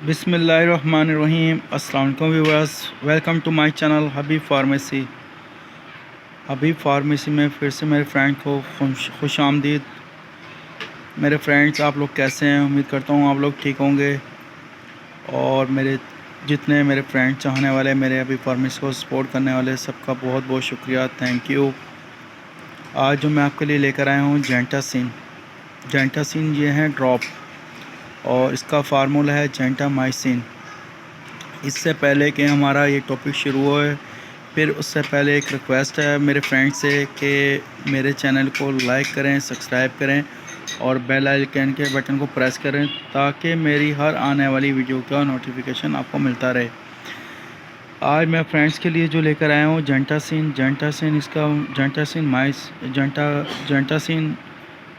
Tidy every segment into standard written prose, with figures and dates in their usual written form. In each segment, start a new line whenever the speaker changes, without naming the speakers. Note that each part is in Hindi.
बिस्मिल्लाहिर्रहमानिर्रहीम। अस्सलाम वालेकुम viewers, welcome to my channel Habib pharmacy. Habib pharmacy में फिर से मेरे फ्रेंड को खुश आमदीद। मेरे फ्रेंड्स, आप लोग कैसे हैं? उम्मीद करता हूँ आप लोग ठीक होंगे। और मेरे जितने मेरे फ्रेंड चाहने वाले, मेरे हबीब फार्मेसी को सपोर्ट करने वाले, सबका बहुत बहुत शुक्रिया, थैंक यू। आज जो मैं आपके लिए लेकर आया हूँ जेंटासिन ये है ड्रॉप, और इसका फार्मूला है जेंटामाइसिन। इससे पहले कि हमारा ये टॉपिक शुरू होए, फिर उससे पहले एक रिक्वेस्ट है मेरे फ्रेंड से कि मेरे चैनल को लाइक करें, सब्सक्राइब करें और बेल आइकन के बटन को प्रेस करें ताकि मेरी हर आने वाली वीडियो का नोटिफिकेशन आपको मिलता रहे। आज मैं फ्रेंड्स के लिए जो लेकर आया हूँ जेंटासिन इसका जेंटासिन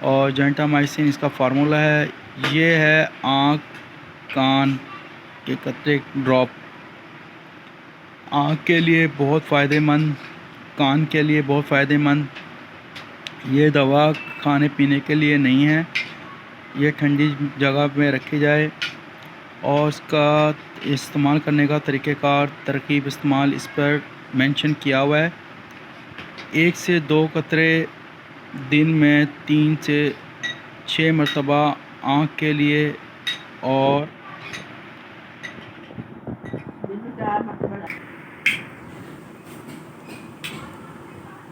और जेंटामाइसिन इसका फार्मूला है। ये है आँख कान के कतरे ड्रॉप। आँख के लिए बहुत फ़ायदेमंद, कान के लिए बहुत फ़ायदेमंद। ये दवा खाने पीने के लिए नहीं है, ये ठंडी जगह में रखी जाए। और इसका इस्तेमाल करने का तरीक़ेकार, तरकीब इस्तेमाल इस पर मेंशन किया हुआ है। 1 से 2 कतरे दिन में 3 से 6 मरतबा आँख के लिए। और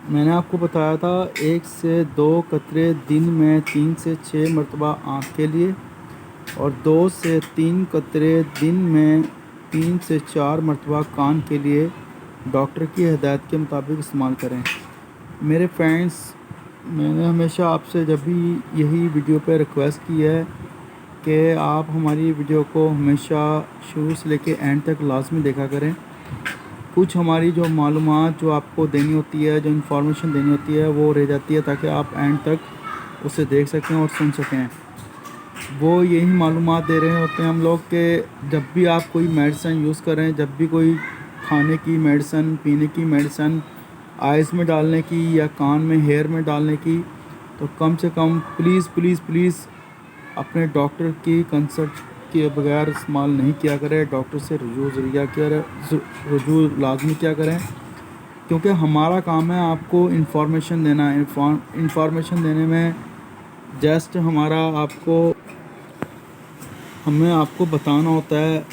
मैंने आपको बताया था 1 से 2 कतरे दिन में 3 से 6 मरतबा आँख के लिए, और 2 से 3 कतरे दिन में 3 से 4 मरतबा कान के लिए डॉक्टर की हिदायत के मुताबिक इस्तेमाल करें। मेरे फ्रेंड्स, मैंने हमेशा आपसे जब भी यही वीडियो पे रिक्वेस्ट की है कि आप हमारी वीडियो को हमेशा शुरू से लेके एंड तक लाजमी देखा करें। कुछ हमारी जो मालूमात जो आपको देनी होती है, जो इन्फॉर्मेशन देनी होती है, वो रह जाती है ताकि आप एंड तक उसे देख सकें और सुन सकें। वो यही मालूमात दे रहे होते हैं हम लोग कि जब भी आप कोई मेडिसिन यूज़ करें, जब भी कोई खाने की मेडिसिन, पीने की मेडिसिन, आइज़ में डालने की या कान में हेयर में डालने की, तो कम से कम प्लीज़ अपने डॉक्टर की कंसल्ट के बगैर इस्तेमाल नहीं किया करें। डॉक्टर से रजू लाजमी क्या करें, क्योंकि हमारा काम है आपको इन्फॉर्मेशन देना। इन्फॉर्मेशन देने में जस्ट हमें आपको बताना होता है।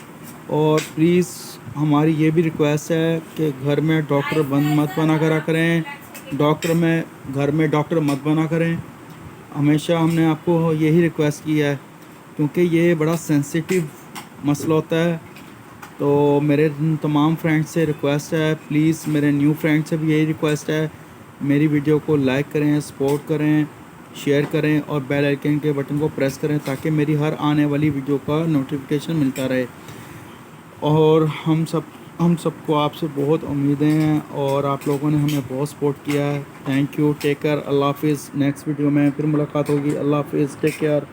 और प्लीज़ हमारी ये भी रिक्वेस्ट है कि घर में डॉक्टर मत बना करा करें, घर में डॉक्टर मत बना करें। हमेशा हमने आपको यही रिक्वेस्ट की है, क्योंकि ये बड़ा सेंसिटिव मसला होता है। तो मेरे तमाम फ्रेंड्स से रिक्वेस्ट है, प्लीज़ मेरे न्यू फ्रेंड से भी यही रिक्वेस्ट है, मेरी वीडियो को लाइक करें, सपोर्ट करें, शेयर करें और बेल आइकन के बटन को प्रेस करें ताकि मेरी हर आने वाली वीडियो का नोटिफिकेशन मिलता रहे। और हम सबको आपसे बहुत उम्मीदें हैं और आप लोगों ने हमें बहुत सपोर्ट किया है। थैंक यू, टेक केयर, अल्लाह हाफिज़। नेक्स्ट वीडियो में फिर मुलाकात होगी। अल्लाह हाफिज़, टेक केयर।